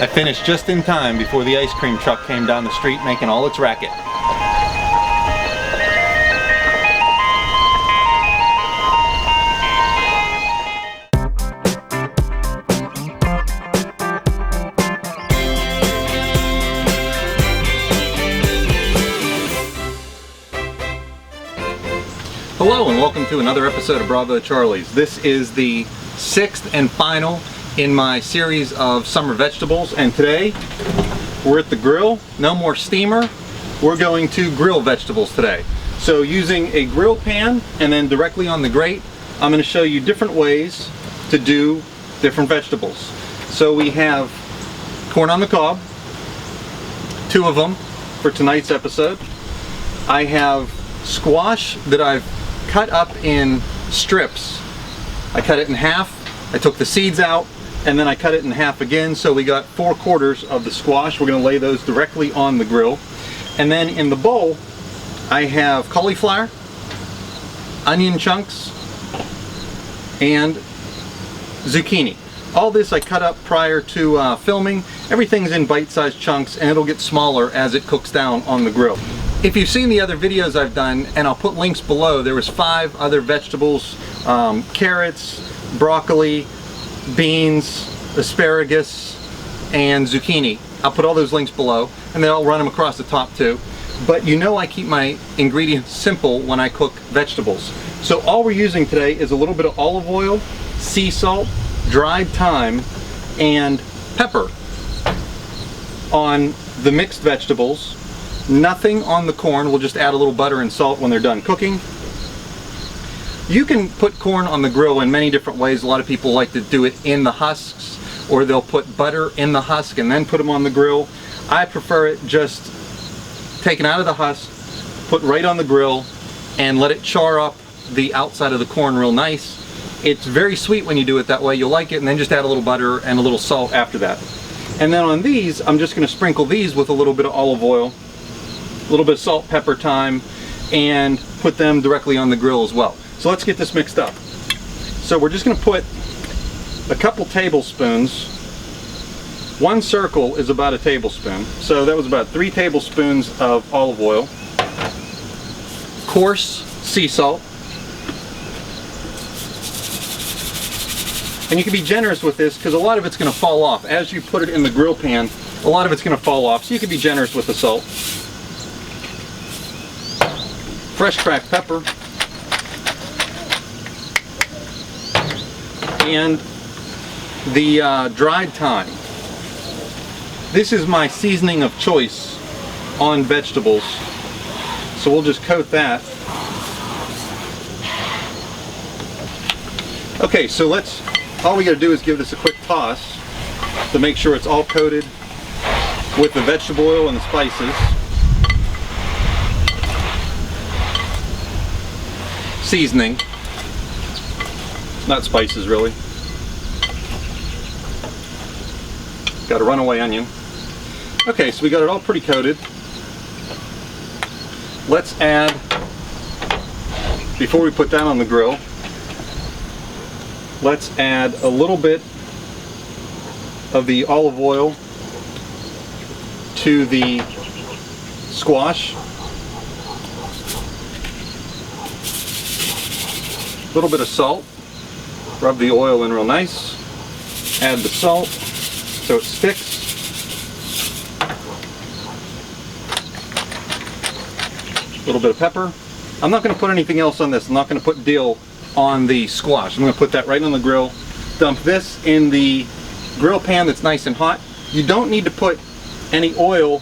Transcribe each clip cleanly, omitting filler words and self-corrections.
I finished just in time before the ice cream truck came down the street making all its racket. Hello and welcome to another episode of Bravo Charlie's. This is the 6th and final in my series of summer vegetables, and today we're at the grill. No more steamer. We're going to grill vegetables today. So using a grill pan and then directly on the grate, I'm going to show you different ways to do different vegetables. So we have corn on the cob, 2 of them for tonight's episode. I have squash that I've cut up in strips. I cut it in half, I took the seeds out, and then I cut it in half again, so we got 4/4 of the squash. We're going to lay those directly on the grill. And then in the bowl, I have cauliflower, onion chunks, and zucchini. All this I cut up prior to filming. Everything's in bite-sized chunks, and it'll get smaller as it cooks down on the grill. If you've seen the other videos I've done, and I'll put links below, there was 5 other vegetables, carrots, broccoli, beans, asparagus, and zucchini. I'll put all those links below, and then I'll run them across the top too. But you know I keep my ingredients simple when I cook vegetables. So all we're using today is a little bit of olive oil, sea salt, dried thyme, and pepper on the mixed vegetables. Nothing on the corn. We'll just add a little butter and salt when they're done cooking. You can put corn on the grill in many different ways. A lot of people like to do it in the husks, or they'll put butter in the husk and then put them on the grill. I prefer it just taken out of the husk, put right on the grill, and let it char up the outside of the corn real nice. It's very sweet when you do it that way. You'll like it, and then just add a little butter and a little salt after that. And then on these, I'm just going to sprinkle these with a little bit of olive oil, a little bit of salt, pepper, thyme, and put them directly on the grill as well. So let's get this mixed up. So we're just going to put a couple tablespoons. 1 circle is about a tablespoon. So that was about 3 tablespoons of olive oil. Coarse sea salt. And you can be generous with this because a lot of it's going to fall off. As you put it in the grill pan, a lot of it's going to fall off. So you can be generous with the salt. Fresh cracked pepper. And the dried thyme. This is my seasoning of choice on vegetables, so we'll just coat that. Okay, so all we got to do is give this a quick toss to make sure it's all coated with the vegetable oil and the spices. Seasoning. Not spices, really. Got a runaway onion. Okay, so we got it all pretty coated. Let's add, before we put that on the grill, let's add a little bit of the olive oil to the squash. A little bit of salt. Rub the oil in real nice. Add the salt so it sticks. A little bit of pepper. I'm not going to put anything else on this. I'm not going to put dill on the squash. I'm going to put that right on the grill. Dump this in the grill pan that's nice and hot. You don't need to put any oil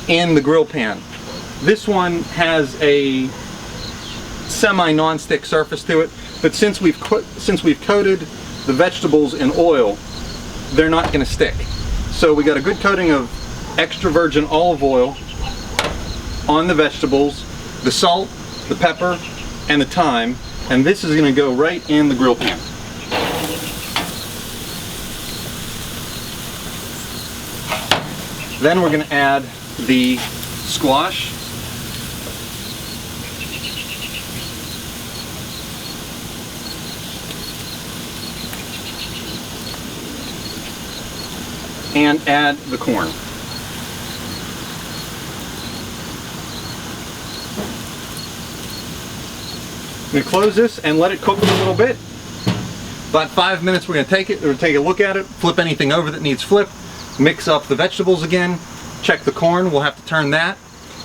in the grill pan. This one has a semi-non-stick surface to it, but since we've coated the vegetables in oil, they're not going to stick. So we got a good coating of extra virgin olive oil on the vegetables, the salt, the pepper, and the thyme, and this is going to go right in the grill pan. Then we're going to add the squash. and add the corn. I'm going to close this and let it cook for a little bit. About 5 minutes we're going to take a look at it, flip anything over that needs flipped, mix up the vegetables again, check the corn, we'll have to turn that,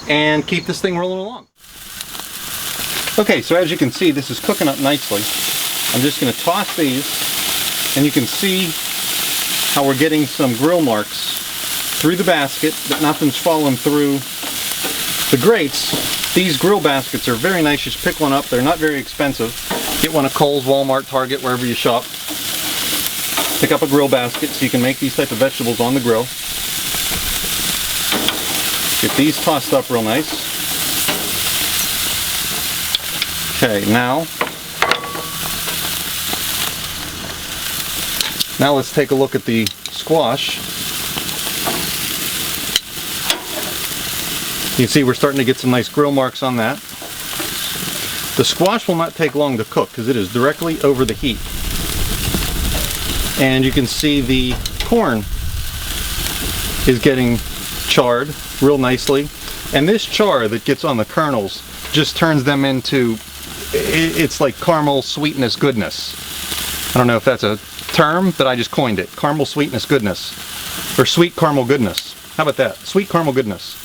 and keep this thing rolling along. Okay, so as you can see, this is cooking up nicely. I'm just going to toss these, and you can see how we're getting some grill marks through the basket, but nothing's falling through the grates. These grill baskets are very nice. Just pick one up. They're not very expensive. Get one at Kohl's, Walmart, Target, wherever you shop. Pick up a grill basket so you can make these type of vegetables on the grill. Get these tossed up real nice. Okay, now let's take a look at the squash. You can see we're starting to get some nice grill marks on that. The squash will not take long to cook because it is directly over the heat. And you can see the corn is getting charred real nicely. And this char that gets on the kernels just turns them into, it's like caramel sweetness goodness. I don't know if that's a term, but I just coined it. Caramel sweetness goodness. Or sweet caramel goodness. How about that? Sweet caramel goodness.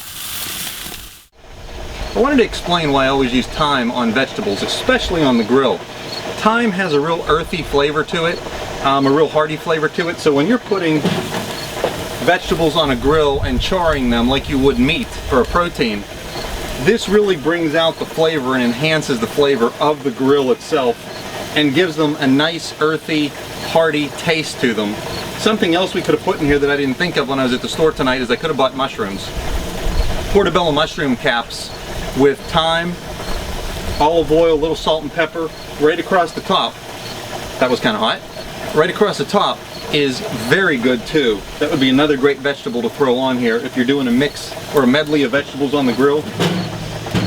I wanted to explain why I always use thyme on vegetables, especially on the grill. Thyme has a real earthy flavor to it, a real hearty flavor to it, so when you're putting vegetables on a grill and charring them like you would meat for a protein, this really brings out the flavor and enhances the flavor of the grill itself and gives them a nice earthy, hearty taste to them. Something else we could have put in here that I didn't think of when I was at the store tonight is I could have bought mushrooms. Portobello mushroom caps with thyme, olive oil, a little salt and pepper, right across the top. That was kind of hot. Right across the top is very good too. That would be another great vegetable to throw on here if you're doing a mix or a medley of vegetables on the grill.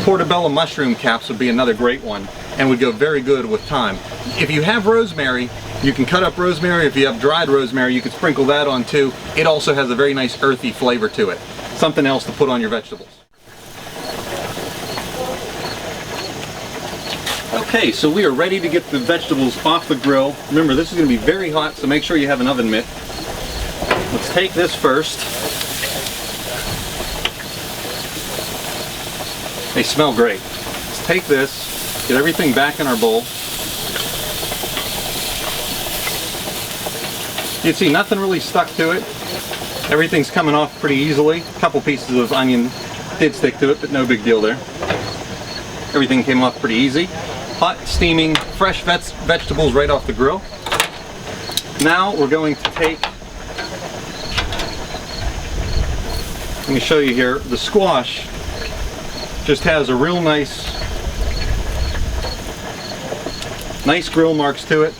Portobello mushroom caps would be another great one and would go very good with thyme. If you have rosemary, you can cut up rosemary. If you have dried rosemary, you can sprinkle that on too. It also has a very nice earthy flavor to it. Something else to put on your vegetables. Okay, so we are ready to get the vegetables off the grill. Remember, this is going to be very hot, so make sure you have an oven mitt. Let's take this first. They smell great. Let's take this, get everything back in our bowl. You can see nothing really stuck to it. Everything's coming off pretty easily. A couple pieces of onion did stick to it, but no big deal there. Everything came off pretty easy. Hot, steaming, fresh vegetables right off the grill. Now we're going to take, let me show you here, the squash just has a real nice grill marks to it.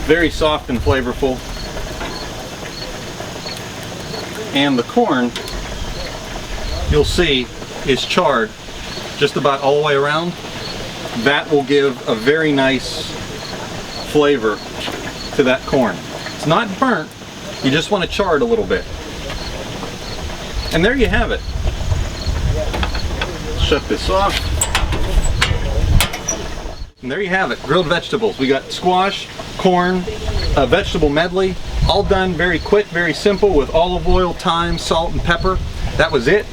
Very soft and flavorful. And the corn, you'll see, is charred just about all the way around. That will give a very nice flavor to that corn. It's not burnt, you just want to char it a little bit. And there you have it. Shut this off. And there you have it, grilled vegetables. We got squash, corn, a vegetable medley, all done very quick, very simple with olive oil, thyme, salt, and pepper. That was it.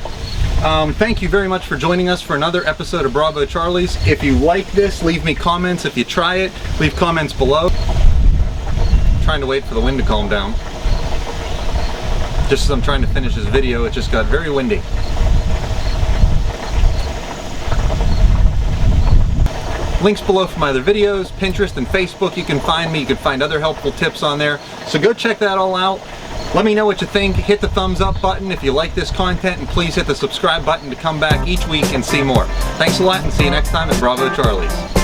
Thank you very much for joining us for another episode of Bravo Charlie's. If you like this, leave me comments. If you try it, leave comments below. I'm trying to wait for the wind to calm down. Just as I'm trying to finish this video, it just got very windy. Links below for my other videos, Pinterest and Facebook, you can find me. You can find other helpful tips on there. So go check that all out. Let me know what you think. Hit the thumbs up button if you like this content, and please hit the subscribe button to come back each week and see more. Thanks a lot, and see you next time at Bravo Charlie's.